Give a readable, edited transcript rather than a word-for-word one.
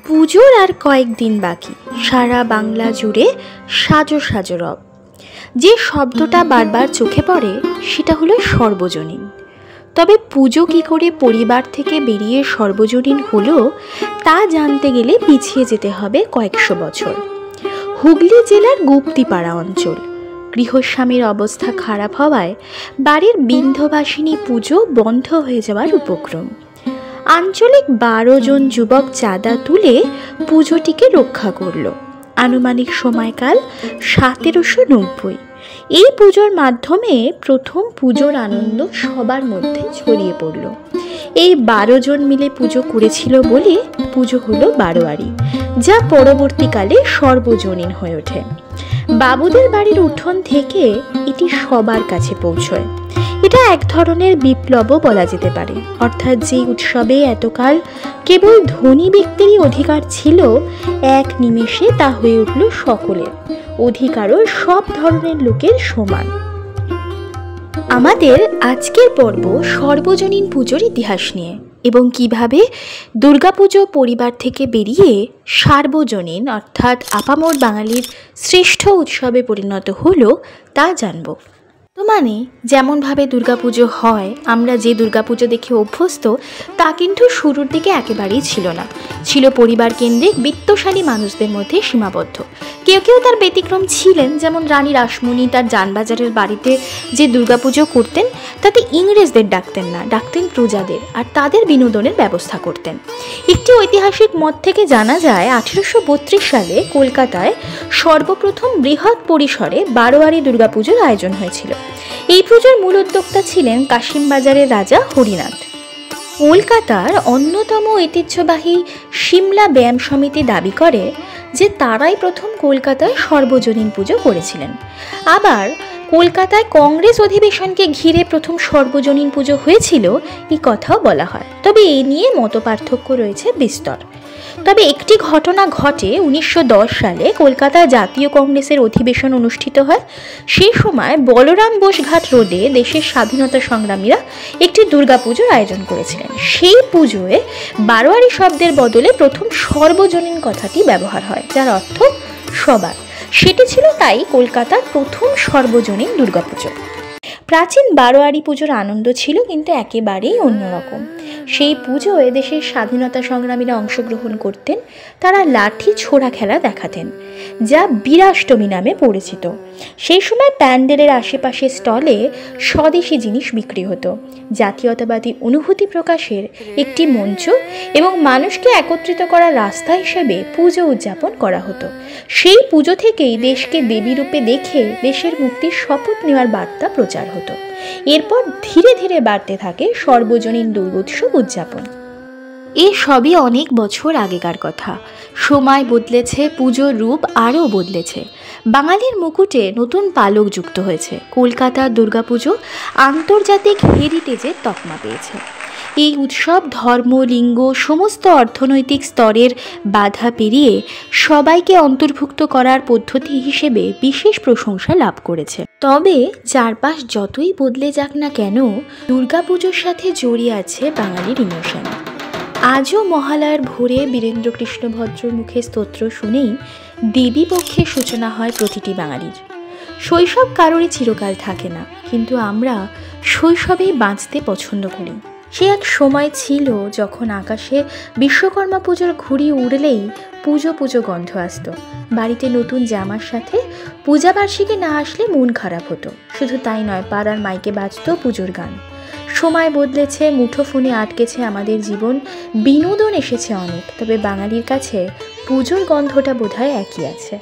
পুজোর আর কয়েকদিন বাকি। সারা বাংলা জুড়ে সাজো সাজো রব। যে শব্দটা বারবার চোখে পড়ে সেটা হলো সর্বজনীন। তবে পুজো কী করে পরিবার থেকে বেরিয়ে সর্বজনীন হলো তা জানতে গেলে পিছিয়ে যেতে হবে কয়েকশো বছর। হুগলি জেলার গুপ্তিপাড়া অঞ্চল। গৃহস্বামীর অবস্থা খারাপ হওয়ায় বাড়ির বিন্ধবাসিনী পুজো বন্ধ হয়ে যাওয়ার উপক্রম। আঞ্চলিক 12 জন যুবক চাঁদা তুলে পুজোটিকে রক্ষা করল। আনুমানিক সময়কাল 1790। এই পুজোর মাধ্যমে প্রথম পুজোর আনন্দ সবার মধ্যে ছড়িয়ে পড়ল। এই 12 জন মিলে পুজো করেছিল বলে পুজো হলো বারোয়ারি, যা পরবর্তীকালে সর্বজনীন হয়ে ওঠে। বাবুদের বাড়ির উঠোন থেকে এটি সবার কাছে পৌঁছয়। এটা এক ধরনের বিপ্লবও বলা যেতে পারে। অর্থাৎ যে উৎসবে এতকাল কেবল ধনী ব্যক্তিরই অধিকার ছিল, এক নিমেষে তা হয়ে উঠল সকলের অধিকারও সব ধরনের লোকের সমান। আমাদের আজকের পর্ব সর্বজনীন পুজোর ইতিহাস নিয়ে এবং কিভাবে দুর্গাপুজো পরিবার থেকে বেরিয়ে সার্বজনীন অর্থাৎ আপামর বাঙালির শ্রেষ্ঠ উৎসবে পরিণত হলো তা জানব। তো মানে যেমনভাবে দুর্গাপুজো হয়, আমরা যে দুর্গাপুজো দেখে অভ্যস্ত তা কিন্তু শুরুর দিকে একেবারেই ছিল না। ছিল পরিবার কেন্দ্রিক বিত্তশালী মানুষদের মধ্যে সীমাবদ্ধ। কেউ কেউ তার ব্যতিক্রম ছিলেন, যেমন রানী রাসমণি তার জানবাজারের বাড়িতে যে দুর্গাপুজো করতেন তাতে ইংরেজদের ডাকতেন না, ডাকতেন প্রজাদের, আর তাদের বিনোদনের ব্যবস্থা করতেন। একটি ঐতিহাসিক মত থেকে জানা যায় 1832 সালে কলকাতায় সর্বপ্রথম বৃহৎ পরিসরে বারোয়ারি দুর্গাপুজোর আয়োজন হয়েছিল। এই পুজোর মূল উদ্যোক্তা ছিলেন কাশিমবাজারের রাজা হরিনাথ। কলকাতার অন্যতম ঐতিহ্যবাহী সিমলা ব্যায়াম সমিতি দাবি করে যে তারাই প্রথম কলকাতায় সর্বজনীন পুজো করেছিলেন। আবার কলকাতায় কংগ্রেস অধিবেশনকে ঘিরে প্রথম সর্বজনীন পুজো হয়েছিল এই কথাও বলা হয়। তবে এ নিয়ে মতপার্থক্য রয়েছে বিস্তর। তবে একটি ঘটনা ঘটে 1910 সালে কলকাতা জাতীয় কংগ্রেসের অধিবেশন অনুষ্ঠিত হয়। সেই সময় বলরাম বোস ঘাট রোডে দেশের স্বাধীনতা সংগ্রামীরা একটি দুর্গাপুজোর আয়োজন করেছিলেন। সেই পুজোয় বারোয়ারি শব্দের বদলে প্রথম সর্বজনীন কথাটি ব্যবহার হয়, যার অর্থ সবার। সেটি ছিল তাই কলকাতার প্রথম সর্বজনীন দুর্গাপুজো। প্রাচীন বারোয়ারি পুজোর আনন্দ ছিল কিন্তু একেবারেই অন্যরকম। সেই পুজোয় দেশের স্বাধীনতা সংগ্রামীরা অংশগ্রহণ করতেন। তারা লাঠি ছোড়া খেলা দেখাতেন, যা বীরাষ্টমী নামে পরিচিত। সেই সময় প্যান্ডেলের আশেপাশে স্টলে স্বদেশি জিনিস বিক্রি হতো। জাতীয়তাবাদী অনুভূতি প্রকাশের একটি মঞ্চ এবং মানুষকে একত্রিত করার রাস্তা হিসেবে পুজো উদযাপন করা হতো। সেই পুজো থেকেই দেশকে দেবী রূপে দেখে দেশের মুক্তির শপথ নেওয়ার বার্তা প্রচার হতো। এরপর ধীরে ধীরে বাড়তে থাকে সর্বজনীন দুর্গোৎসব উদযাপন। এ সবই অনেক বছর আগেকার কথা। সময় বদলেছে, পুজোর রূপ আরও বদলেছে। বাঙালির মুকুটে নতুন পালক যুক্ত হয়েছে। কলকাতার দুর্গাপুজো আন্তর্জাতিক হেরিটেজের তকমা পেয়েছে। এই উৎসব ধর্ম, লিঙ্গ, সমস্ত অর্থনৈতিক স্তরের বাধা পেরিয়ে সবাইকে অন্তর্ভুক্ত করার পদ্ধতি হিসেবে বিশেষ প্রশংসা লাভ করেছে। তবে চারপাশ যতই বদলে যাক না কেন, দুর্গাপুজোর সাথে জড়িয়ে আছে বাঙালির ইমোশন। আজও মহালয়ার ভোরে বীরেন্দ্রকৃষ্ণ ভদ্রর মুখে স্তোত্র শুনেই দেবী পক্ষের সূচনা হয় প্রতিটি বাঙালির। শৈশব কারোরই চিরকাল থাকে না, কিন্তু আমরা শৈশবেই বাঁচতে পছন্দ করি। সে এক সময় ছিল যখন আকাশে বিশ্বকর্মা পুজোর ঘুড়ি উড়লেই পুজো পুজো গন্ধ আসত। বাড়িতে নতুন জামার সাথে পূজাবার্ষিকী না আসলে মন খারাপ হতো। শুধু তাই নয়, পাড়ার মাইকে বাজত পুজোর গান। সময় বদলেছে, মুঠোফোনে আটকেছে আমাদের জীবন, বিনোদন এসেছে অনেক, তবে বাঙালির কাছে পুজোর গন্ধটা বোধহয় একই আছে।